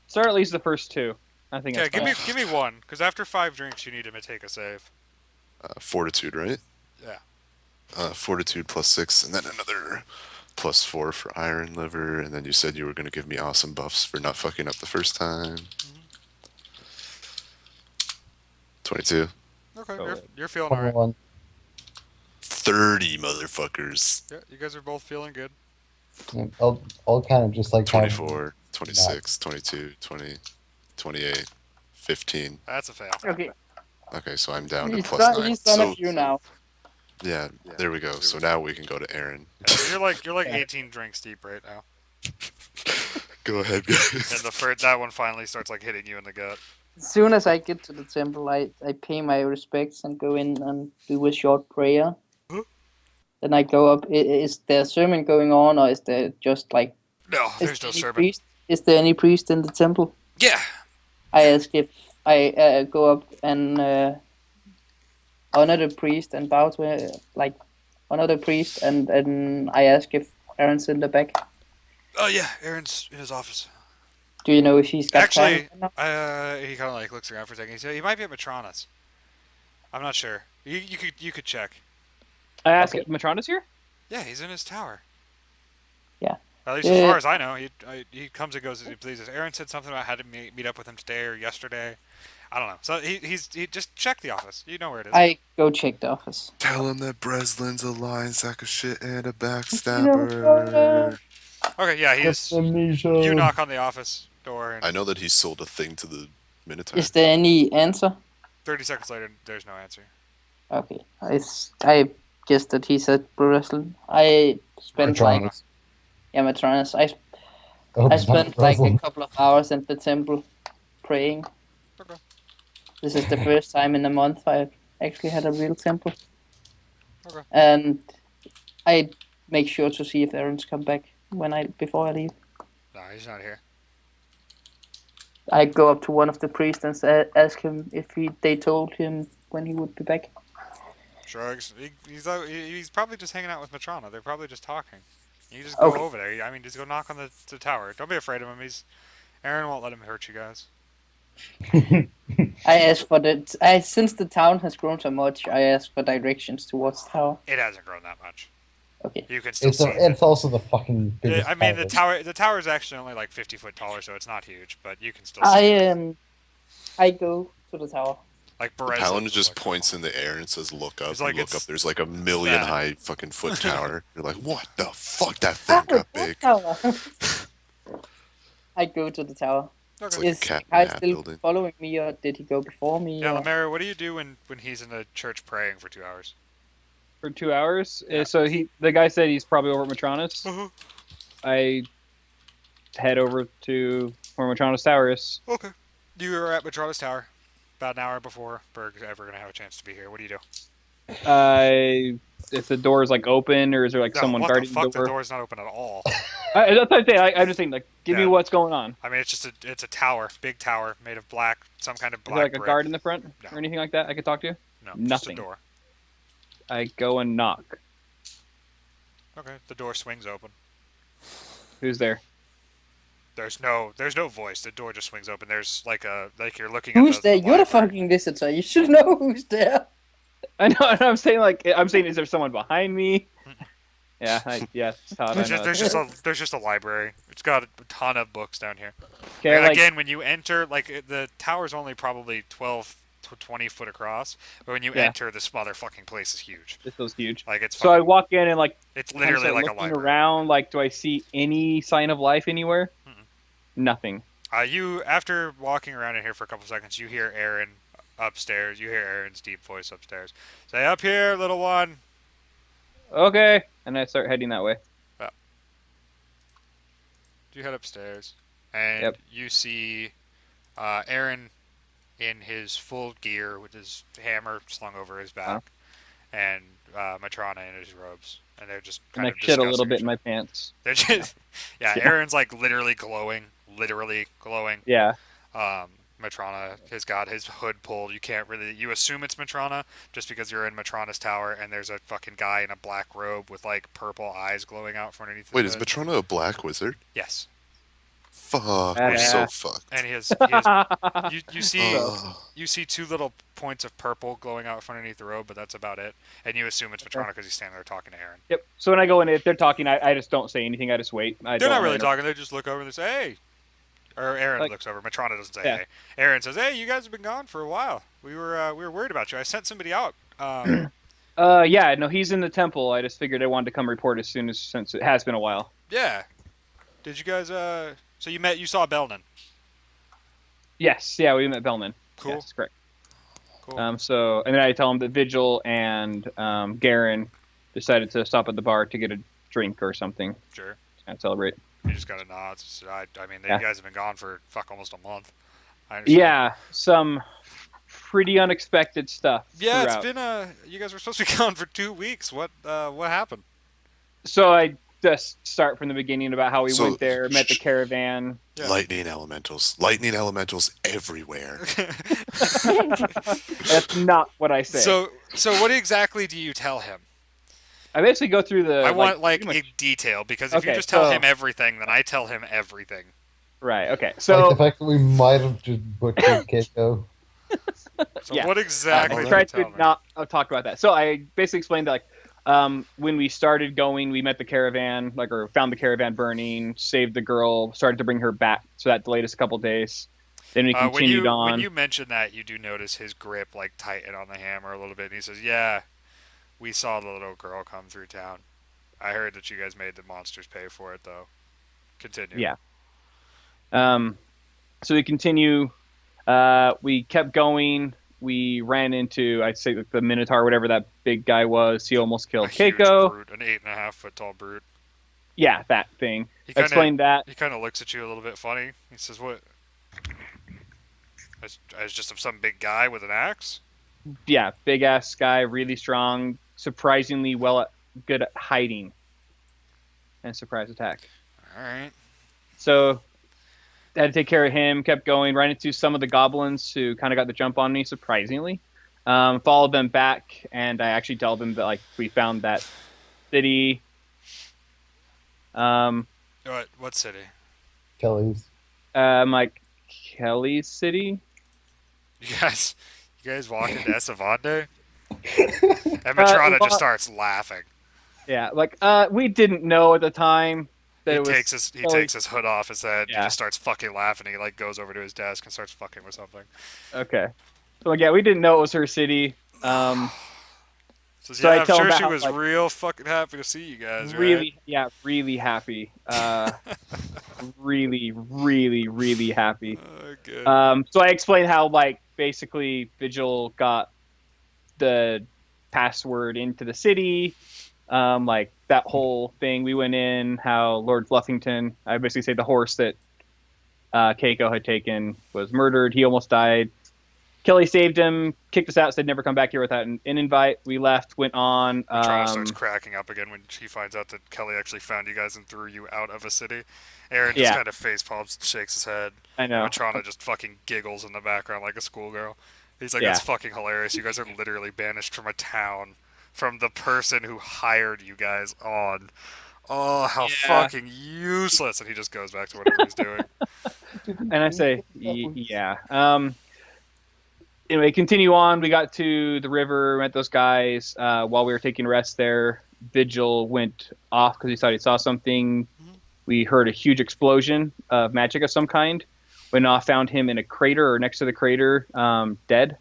Start at least the first two. I think Okay, that's fine. give me one, because after 5 drinks you need to take a save. Fortitude, right? Yeah. Fortitude +6, and then another +4 for iron liver, and then you said you were gonna give me awesome buffs for not fucking up the first time. Mm-hmm. 22. Okay, Oh, you're feeling alright. 21. 30 motherfuckers. Yeah, you guys are both feeling good. Yeah, I'll kind of just like have 24, not. 26, 22, 20, 28, 15. That's a fail. Okay, Okay, so I'm down to +9. he's done a So, few now. yeah, there we go. So now we can go to Aaron. Yeah, so you're like Yeah. 18 drinks deep right now, Go ahead, and guys. that one finally starts like hitting you in the gut. As soon as I get to the temple, I pay my respects and go in and do a short prayer. Huh? Then I go up. Is there a sermon going on, or is there just like No, is there's there no any sermon. priest? Is there any priest in the temple? Yeah. I ask if I go up and honor the priest and bow to honor the priest, and I ask if Aaron's in the back. Oh yeah, Aaron's in his office. Do you know if he's got Actually, time? Or not? he kind of like looks around for a second. He might be at Matrona's. I'm not sure. You could check. I ask Okay. if Matrona's here. Yeah, he's in his tower. Yeah. At least as far as I know, he comes and goes as he pleases. Aaron said something about had to meet up with him today or yesterday. I don't know. So he just check the office. You know where it is. I go check the office. Tell him that Breslin's a lying sack of shit and a You know, backstabber. Okay, yeah, he's. Amnesia. You knock on the office door, and I know that he sold a thing to the Minotaur. Is there any answer? 30 seconds later, there's no answer. Okay, I guess that he's at pro wrestling. I spent like Matronas. Matronas. I hope I it's not spent like a Breslin. couple of hours in the temple praying. Okay. This is the first time in a month I've actually had a real temple. Okay. And I make sure to see if Aaron's come back before I leave. No, he's not here. I go up to one of the priests and ask him if they told him when he would be back. Shrugs. He's probably just hanging out with Matrona. They're probably just talking. You just go Okay. over there. I mean, just go knock on the tower. Don't be afraid of him. Aaron won't let him hurt you guys. I ask for since the town has grown so much, I ask for directions towards the tower. It hasn't grown that much. Okay. You can still It's see it. it's also the fucking biggest. I mean, the tower. tower is actually only like 50 foot taller, so it's not huge, but you can still see it. I go to the tower. Like The Perez paladin just points in the air and says, "Look up." It's like You look it's- up. There's like a million that. high fucking foot tower. You're like, "What the fuck? That thing got big." Tower. I go to the tower. It's Okay. like a Is cat in Kai a hat still building. following me, or did he go before me? Yeah, or- Lamera, what do you do when he's in the church praying for 2 hours? For 2 hours. Yeah. So the guy said he's probably over at Matrona's. Uh-huh. I head over to where Matrona's tower is. Okay. You are at Matrona's tower about an hour before Berg's ever going to have a chance to be here. What do you do? If the door is like open, or is there like No, someone what guarding the fuck? the door? The door's not open at all. That's what I'm saying. I'm just saying, like, give me Yeah. what's going on. I mean, it's a tower, big tower made of black, some kind of Is there black like a brick. guard in the front No. or anything like that I could talk to? No, Nothing. just a door. I go and knock. Okay, the door swings open. Who's there? There's no voice. The door just swings open. There's like you're looking Who's at there? You're the library. fucking visitor. You should know who's there. I know. And I'm saying is there someone behind me? Yeah. Todd, I know. There's just a library. It's got a ton of books down here. Okay, And like, again, when you enter, the tower's only probably 12 to 20 foot across, but when you Yeah. enter, this motherfucking place is huge. this was huge. Like it's So I fucking, walk in and like it's kind of literally start like a looking library. around. Like, do I see any sign of life anywhere? Mm-mm. Nothing. You after walking around in here for a couple seconds, you hear Aaron upstairs. You hear Aaron's deep voice upstairs. Say, "Up here, little one." Okay, and I start heading that way. You head upstairs, and Yep. you see Aaron in his full gear with his hammer slung over his back, and Matrona in his robes, and they're just And kind I of shit a little discussing bit each in my other. pants. They're just, yeah, Yeah. Aaron's like literally glowing. Yeah. Matrona has got his hood pulled. You assume it's Matrona just because you're in Matrona's tower, and there's a fucking guy in a black robe with like purple eyes glowing out from underneath his Wait, is hood. Matrona a black wizard? Yes. Fuck, we're so Yeah. fucked. And he has you see two little points of purple glowing out from underneath the robe, but that's about it. And you assume it's Matrona because he's standing there talking to Aaron. Yep. So when I go in, if they're talking, I just don't say anything. I just wait. They're not really talking. They just look over and they say, "Hey," or Aaron looks over. Matrona doesn't say, "Hey." Aaron says, "Hey, you guys have been gone for a while. We were worried about you. I sent somebody out." Yeah, no, he's in the temple. I just figured I wanted to come report since it has been a while. Yeah. Did you guys so you saw Belnan? Yes, yeah, we met Bellman. Cool. Yes, correct. Cool. And then I tell him that Vigil and Garen decided to stop at the bar to get a drink or something Sure. and celebrate. You just got a nod. I mean, you guys have been gone for almost a month. Yeah, some pretty unexpected stuff. Yeah, throughout. it's been you guys were supposed to be gone for 2 weeks. What happened? So I just start from the beginning about how we So- went there, met the caravan. Yeah. Lightning elementals everywhere. That's not what I say. So what exactly do you tell him? I basically go through the. I want pretty much- in detail because if you Okay, just tell so- him everything, then I tell him everything. Right. Okay. Like So the fact that we might have just butchered Keiko. So Yeah. what exactly? I do tried you to tell me? not talk about that. So I basically explained that, when we started going, we met the caravan, or found the caravan burning, saved the girl, started to bring her back. So that delayed us a couple days. Then we continued on. When you mention that, you do notice his grip tighten on the hammer a little bit, and he says, "Yeah, we saw the little girl come through town. I heard that you guys made the monsters pay for it, though." Continue. Yeah. So we continue. We kept going. We ran into, I'd say, the Minotaur, whatever that big guy was. He almost killed A huge Keiko. brute, an 8.5 foot tall brute. Yeah, that thing. He I explained that. He kind of looks at you a little bit funny. He says, "What? I was just some big guy with an axe?" Yeah, big ass guy, really strong, surprisingly good at hiding and surprise attack. All right. So I had to take care of him. Kept going. Ran into some of the goblins who kind of got the jump on me, surprisingly. Followed them back, and I actually told them that we found that city. What city? Kelly's. Kelly's city. You guys walk into Esavande? And Matrona just starts laughing. Yeah, we didn't know at the time that He it was. takes his hood off his head. Yeah. He just starts fucking laughing. He goes over to his desk and starts fucking with something. Okay. So yeah, we didn't know it was her city. Says, So I yeah, I'm tell him sure about she how, was real fucking happy to see you guys. Really, yeah, really happy. Really, really, really happy. Right? Good. So I explained how basically Vigil got the password into the city. That whole thing. We went in. How Lord Fluffington. I basically say the horse that Keiko had taken was murdered. He almost died. Kelly saved him, kicked us out, said never come back here without an invite. We left, went on. Matrona starts cracking up again when she finds out that Kelly actually found you guys and threw you out of a city. Aaron just kind of face palms and shakes his head. I know. Matrona just fucking giggles in the background like a schoolgirl. He's like, Yeah. "That's fucking hilarious. You guys are literally banished from a town from the person who hired you guys on. Oh, how fucking useless!" And he just goes back to whatever he's doing. And I say, yeah. Anyway, continue on. We got to the river, met those guys. While we were taking rest there, Vigil went off because he thought he saw something. We heard a huge explosion of magic of some kind. Went off, found him in a crater or next to the crater, dead.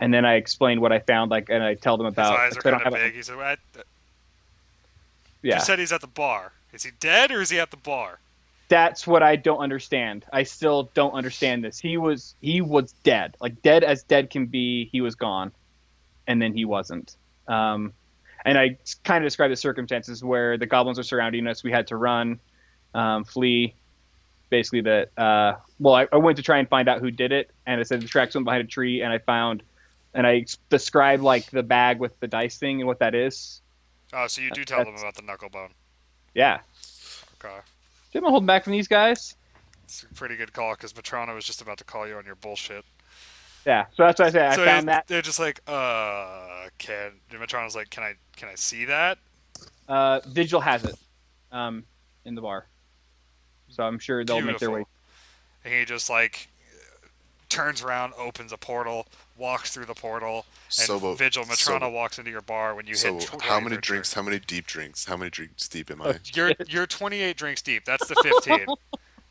And then I explained what I found, and I tell them about. His eyes are kind of big. He said, "What? Yeah. You said he's at the bar. Is he dead or is he at the bar?" That's what I don't understand. I still don't understand this. He was dead, dead as dead can be. He was gone, and then he wasn't. And I kind of described the circumstances where the goblins were surrounding us. We had to run, flee. Basically, I went to try and find out who did it, and I said the tracks went behind a tree, and I described the bag with the dice thing and what that is. Oh, so you do tell them about the knuckle bone. Yeah. Okay. Am I holding back from these guys? It's a pretty good call because Matrona was just about to call you on your bullshit. Yeah, so that's what I said. I found that. They're just like, Matrona's like, can I see that? Vigil has it, in the bar. So I'm sure they'll make their way. And he just like turns around, opens a portal, walks through the portal, and So, Vigil Matrona walks into your bar when you so hit. how many drinks? How many deep drinks? How many drinks deep am I? You're 28 drinks deep. That's the 15.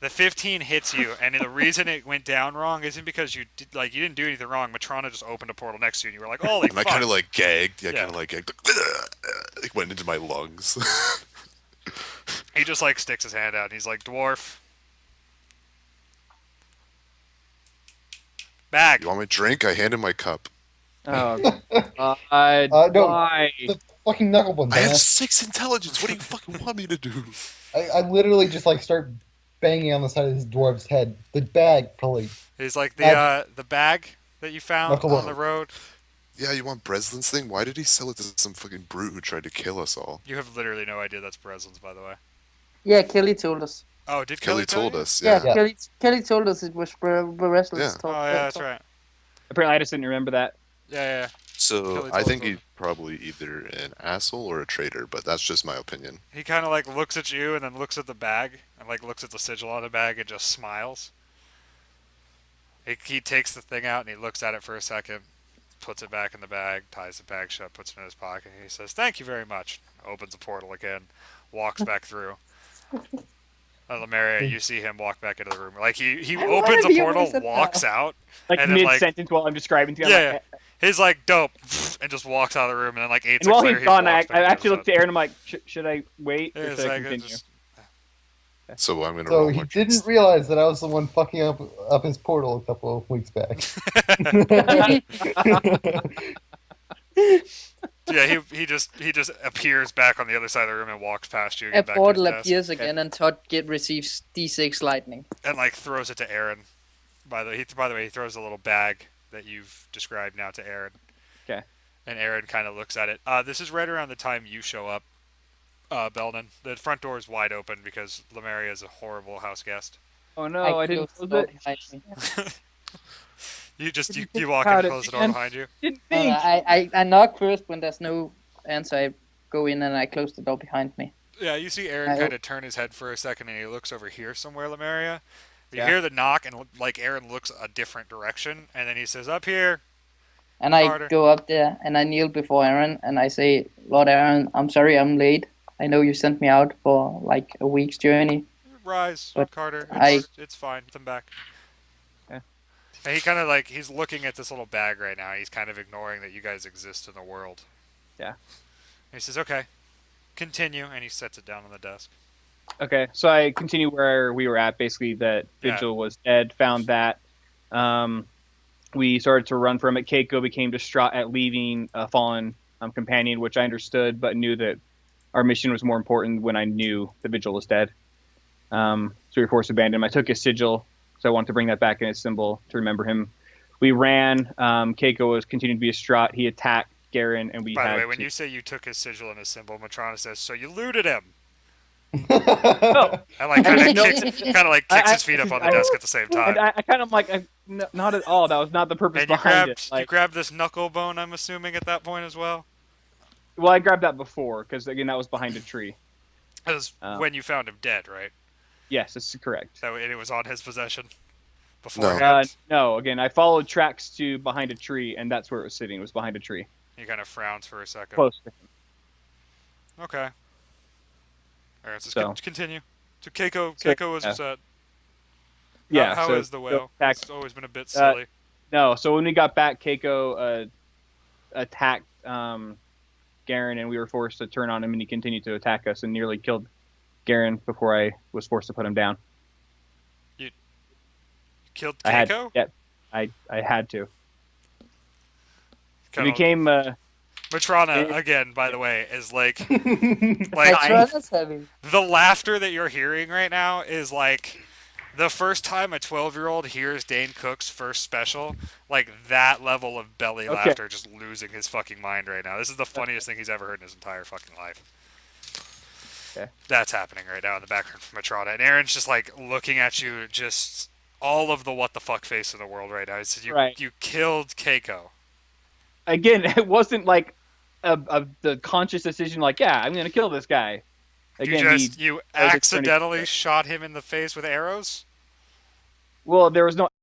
The 15 hits you, and the reason it went down wrong isn't because you didn't do anything wrong. Matrona just opened a portal next to you, and you were like, "Holy And fuck!" I kind of like gagged. Yeah, Yeah. kind of like gagged. It went into my lungs. He just like sticks his hand out, and he's like, "Dwarf, bag." You want my drink? I hand him my cup. Oh, No. why? The fucking knuckle one. I have dumbass. 6 intelligence. What do you fucking want me to do? I literally just like start banging on the side of this dwarf's head. The bag, probably. He's like the bag that you found Knuckle on the road. Yeah, you want Breslin's thing? Why did he sell it to some fucking brute who tried to kill us all? You have literally no idea that's Breslin's, by the way. Yeah, Kelly told us. Oh, did Kelly tell told you? us. Yeah, Yeah. Kelly told us it was wrestlers. Yeah. Oh yeah, that's right. Apparently, I just didn't remember that. Yeah. So Kelly I told think us. he's probably either an asshole or a traitor, but that's just my opinion. He kind of like looks at you and then looks at the bag and like looks at the sigil on the bag and just smiles. He takes the thing out and he looks at it for a second, puts it back in the bag, ties the bag shut, puts it in his pocket, and he says, "Thank you very much." Opens the portal again, walks back through. Lemuria, you see him walk back into the room. Like he I opens wanted the you portal, to say walks that. out. Like And then, mid sentence while I'm describing things. I'm Yeah, like, he's like dope, and just walks out of the room. And then like 8 and seconds while later, he's gone, he I walks back into actually the looked at Aaron. I'm like, should I wait Yeah, or it's should I like, continue? just- So I'm gonna So roll he my drinks. didn't realize that I was the one fucking up his portal a couple of weeks back. Yeah, he just appears back on the other side of the room and walks past you. A Again, back to portal his desk, appears again, and Todd receives D6 lightning. and like throws it to Aaron. By the way, he throws a little bag that you've described now to Aaron. Okay. And Aaron kind of looks at it. This is right around the time you show up, Belden. The front door is wide open because Lemuria is a horrible house guest. Oh no, I didn't closed close the door it. behind me. You walk in Got and it, close the door man. behind you. Didn't No, think. I knock first when there's no answer. I go in and I close the door behind me. Yeah, you see Aaron I- kind of turn his head for a second, and he looks over here somewhere, Lemuria. You Yeah. hear the knock, and like Aaron looks a different direction, and then he says, "Up here." And I Carter. go up there and I kneel before Aaron and I say, "Lord Aaron, I'm sorry I'm late. I know you sent me out for like a week's journey." Rise, But Carter. I- It's fine. Come back. Yeah. And he kind of like he's looking at this little bag right now. He's kind of ignoring that you guys exist in the world. Yeah. And he says, "Okay, continue," and he sets it down on the desk. Okay, so I continue where we were at. Basically, that Yeah. Vigil was dead. Found that. We started to run from it. Keiko became distraught at leaving a fallen companion, which I understood, but knew that our mission was more important when I knew the Vigil was dead. So we were forced to abandon him. I took his sigil, so I wanted to bring that back in his symbol to remember him. We ran. Keiko was continuing to be distraught. He attacked Garen, and we By had the way, when to... you say you took his sigil and his symbol, Matrona says, "So you looted him," No. and like kind No. of kicks his feet up on the desk at the same time. And I kind of like, not at all. That was not the purpose And you behind grabbed it. Like, you grabbed this knuckle bone, I'm assuming, at that point as well. well, I grabbed that before because again, that was behind a tree. That was Oh. when you found him dead, right? Yes, that's correct. So and it was on his possession Uh, beforehand. no, again, I followed tracks to behind a tree, and that's where it was sitting. It was behind a tree, He kind of frowns for a second. close. Okay. All right, so, So- continue. So Keiko was yeah. upset. Yeah. How so, is the whale? attack- It's always been a bit silly. No, so when we got back, Keiko attacked Garen, and we were forced to turn on him, and he continued to attack us and nearly killed Garen before I was forced to put him down. Killed I had, Keiko? yeah, I had to. It Kinda- became Matrona, again, by the way, is like Matrona's heavy. the laughter that you're hearing right now is like the first time a 12-year-old hears Dane Cook's first special, like that level of belly Okay. laughter, just losing his fucking mind right now. This is the funniest thing he's ever heard in his entire fucking life. Okay. That's happening right now in the background from Matrona. And Aaron's just like looking at you, just all of the what the fuck face in the world right now. He said, Right. You killed Keiko. again. It wasn't like the conscious decision. Like, yeah, I'm gonna kill this guy. Again, You I was just trying to- accidentally shot him in the face with arrows? Well, there was no